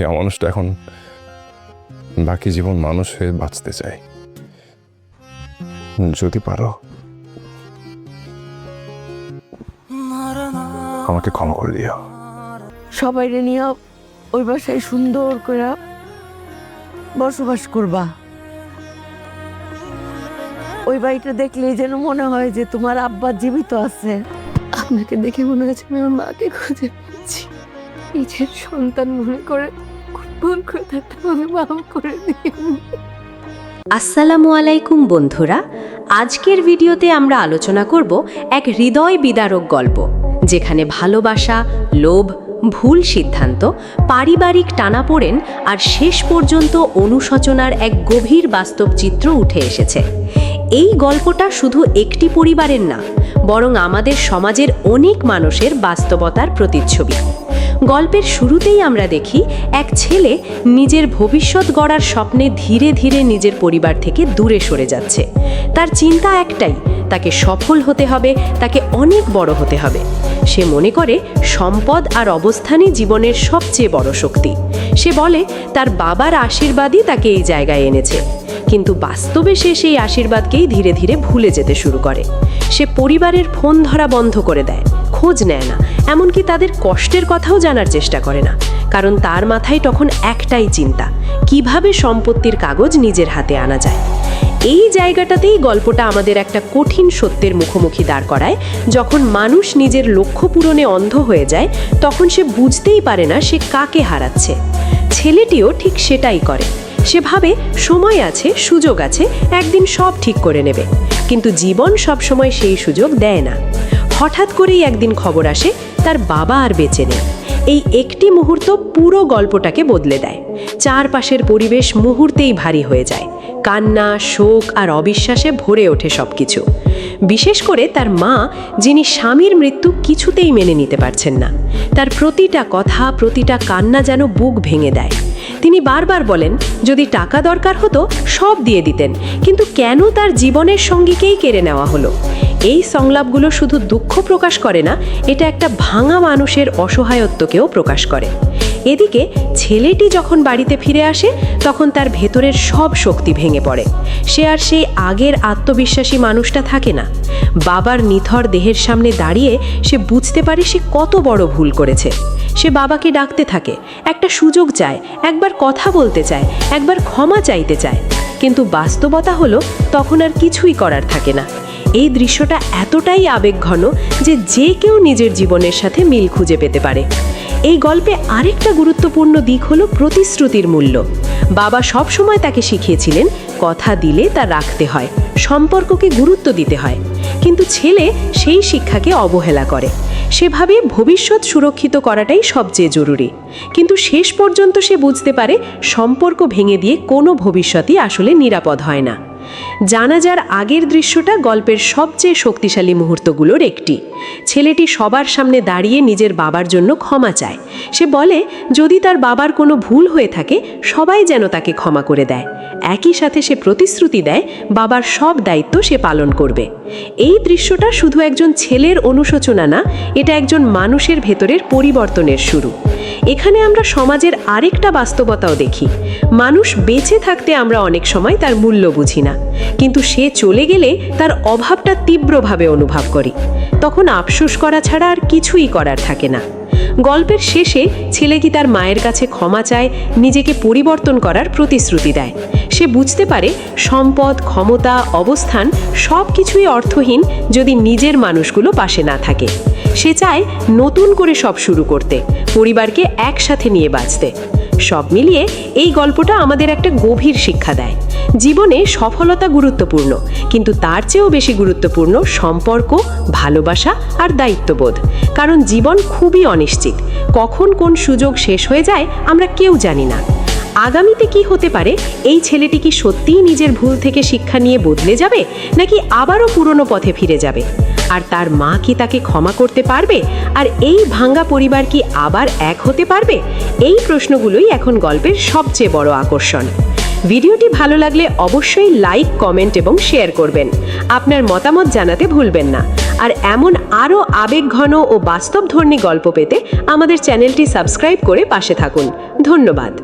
এই মানুষটা এখন বাকি জীবন মানুষ হয়ে বাঁচতে চায়। যদি পারো আমাকে ক্ষমা করে দিও। সবাই নিয়ে ওই বাসায় সুন্দর করে বসবাস করবা। ওই বাড়িটা দেখলে যেন মনে হয় যে তোমার আব্বা জীবিত আছে। আপনাকে দেখে মনে হচ্ছে আমি আমার মাকে খুঁজে পেয়েছি। নিজের সন্তান মনে করে ভুল করে থাকতে আমাকে মাফ করে দিন। আসসালামু আলাইকুম বন্ধুরা, আজকের ভিডিওতে আমরা আলোচনা করব এক হৃদয় বিদারক গল্প, যেখানে ভালোবাসা, লোভ, ভুল সিদ্ধান্ত, পারিবারিক টানাপোড়েন আর শেষ পর্যন্ত অনুশোচনার এক গভীর বাস্তব চিত্র উঠে এসেছে। এই গল্পটা শুধু একটি পরিবারের না, বরং আমাদের সমাজের অনেক মানুষের বাস্তবতার প্রতিচ্ছবি। গল্পের শুরুতেই আমরা দেখি এক ছেলে নিজের ভবিষ্যৎ গড়ার স্বপ্নে ধীরে ধীরে নিজের পরিবার থেকে দূরে সরে যাচ্ছে। তার চিন্তা একটাই, তাকে সফল হতে হবে, তাকে অনেক বড় হতে হবে। সে মনে করে সম্পদ আর অবস্থানই জীবনের সবচেয়ে বড় শক্তি। সে বলে তার বাবার আশীর্বাদই তাকে এই জায়গায় এনেছে, কিন্তু বাস্তবে সে সেই আশীর্বাদকেই ধীরে ধীরে ভুলে যেতে শুরু করে। সে পরিবারের ফোন ধরা বন্ধ করে দেয়, খোঁজ নেয় না, এমনকি তাদের কষ্টের কথাও জানার চেষ্টা করে না, কারণ তার মাথায় তখন একটাই চিন্তা, কিভাবে সম্পত্তির কাগজ নিজের হাতে আনা যায়। এই জায়গাটাতেই গল্পটা আমাদের একটা কঠিন সত্যের মুখোমুখি দাঁড় করায়। যখন মানুষ নিজের লক্ষ্য পূরণে অন্ধ হয়ে যায়, তখন সে বুঝতেই পারে না সে কাকে হারাচ্ছে। ছেলেটিও ঠিক সেটাই করে। সে ভাবে সময় আছে, সুযোগ আছে, একদিন সব ঠিক করে নেবে, কিন্তু জীবন সবসময় সেই সুযোগ দেয় না। হঠাৎ করেই একদিন খবর আসে তার বাবা আর বেঁচে নেই। এই একটি মুহূর্ত পুরো গল্পটাকে বদলে দেয়। চারপাশের পরিবেশ মুহূর্তেই ভারী হয়ে যায়, কান্না, শোক আর অবিশ্বাসে ভরে ওঠে সবকিছু। বিশেষ করে তার মা, যিনি স্বামীর মৃত্যু কিছুতেই মেনে নিতে পারছেন না। তার প্রতিটা কথা, প্রতিটা কান্না যেন বুক ভেঙে দেয়। তিনি বারবার বলেন যদি টাকা দরকার হতো সব দিয়ে দিতেন, কিন্তু কেন তার জীবনের সঙ্গীকেই কেড়ে নেওয়া হলো। এই সংলাপগুলো শুধু দুঃখ প্রকাশ করে না, এটা একটা ভাঙা মানুষের অসহায়ত্বকেও প্রকাশ করে। এদিকে ছেলেটি যখন বাড়িতে ফিরে আসে, তখন তার ভেতরের সব শক্তি ভেঙে পড়ে। সে আর সেই আগের আত্মবিশ্বাসী মানুষটা থাকে না। বাবার নিথর দেহের সামনে দাঁড়িয়ে সে বুঝতে পারে সে কত বড় ভুল করেছে। সে বাবাকে ডাকতে থাকে, একটা সুযোগ চায়, একবার কথা বলতে চায়, একবার ক্ষমা চাইতে চায়, কিন্তু বাস্তবতা হলো তখন আর কিছুই করার থাকে না। এই দৃশ্যটা এতটাই আবেগঘন যে যে কেউ নিজের জীবনের সাথে মিল খুঁজে পেতে পারে। এই গল্পে আরেকটা গুরুত্বপূর্ণ দিক হলো প্রতিশ্রুতির মূল্য। বাবা সব সময় তাকে শিখিয়েছিলেন কথা দিলে তা রাখতে হয়, সম্পর্ককে গুরুত্ব দিতে হয়, কিন্তু ছেলে সেই শিক্ষাকে অবহেলা করে। সেভাবে ভবিষ্যৎ সুরক্ষিত করাটাই সবচেয়ে জরুরি, কিন্তু শেষ পর্যন্ত সে বুঝতে পারে সম্পর্ক ভেঙে দিয়ে কোনো ভবিষ্যৎই আসলে নিরাপদ হয় না। জানাজার আগের দৃশ্যটা গল্পের সবচেয়ে শক্তিশালী মুহূর্তগুলোর একটি। ছেলেটি সবার সামনে দাঁড়িয়ে নিজের বাবার জন্য ক্ষমা চায়। সে বলে যদি তার বাবার কোনো ভুল হয়ে থাকে সবাই যেন তাকে ক্ষমা করে দেয়। একই সাথে সে প্রতিশ্রুতি দেয় বাবার সব দায়িত্ব সে পালন করবে। এই দৃশ্যটা শুধু একজন ছেলের অনুশোচনা না, এটা একজন মানুষের ভেতরের পরিবর্তনের শুরু। এখানে আমরা সমাজের আরেকটা বাস্তবতাও দেখি। মানুষ বেঁচে থাকতে আমরা অনেক সময় তার মূল্য বুঝি না, কিন্তু সে চলে গেলে তার অভাবটা তীব্রভাবে অনুভব করি। তখন আফসোস করা ছাড়া আর কিছুই করার থাকে না। গল্পের শেষে ছেলেটি তার মায়ের কাছে ক্ষমা চায়, নিজেকে পরিবর্তন করার প্রতিশ্রুতি দেয়। সে বুঝতে পারে সম্পদ, ক্ষমতা, অবস্থান সব কিছুই অর্থহীন যদি নিজের মানুষগুলো পাশে না থাকে। সে চায় নতুন করে সব শুরু করতে, পরিবারকে একসাথে নিয়ে বাঁচতে। সব মিলিয়ে এই গল্পটা আমাদের একটা গভীর শিক্ষা দেয়। জীবনে সফলতা গুরুত্বপূর্ণ, কিন্তু তার চেয়েও বেশি গুরুত্বপূর্ণ সম্পর্ক, ভালোবাসা আর দায়িত্ববোধ। কারণ জীবন খুবই অনিশ্চিত, কখন কোন সুযোগ শেষ হয়ে যায় আমরা কেউ জানি না। আগামীতে কি হতে পারে? এই ছেলেটি কি সত্যিই নিজের ভুল থেকে শিক্ষা নিয়ে বদলে যাবে, নাকি আবারও পুরনো পথে ফিরে যাবে? আর তার মা কি তাকে ক্ষমা করতে পারবে? আর এই ভাঙ্গা পরিবার কি আবার এক হতে পারবে? এই প্রশ্নগুলোই এখন গল্পের সবচেয়ে বড় আকর্ষণ। ভিডিওটি ভালো লাগলে অবশ্যই লাইক, কমেন্ট এবং শেয়ার করবেন। আপনার মতামত জানাতে ভুলবেন না। আর এমন আরও আবেগঘন ও বাস্তবধর্মী গল্প পেতে আমাদের চ্যানেলটি সাবস্ক্রাইব করে পাশে থাকুন। ধন্যবাদ।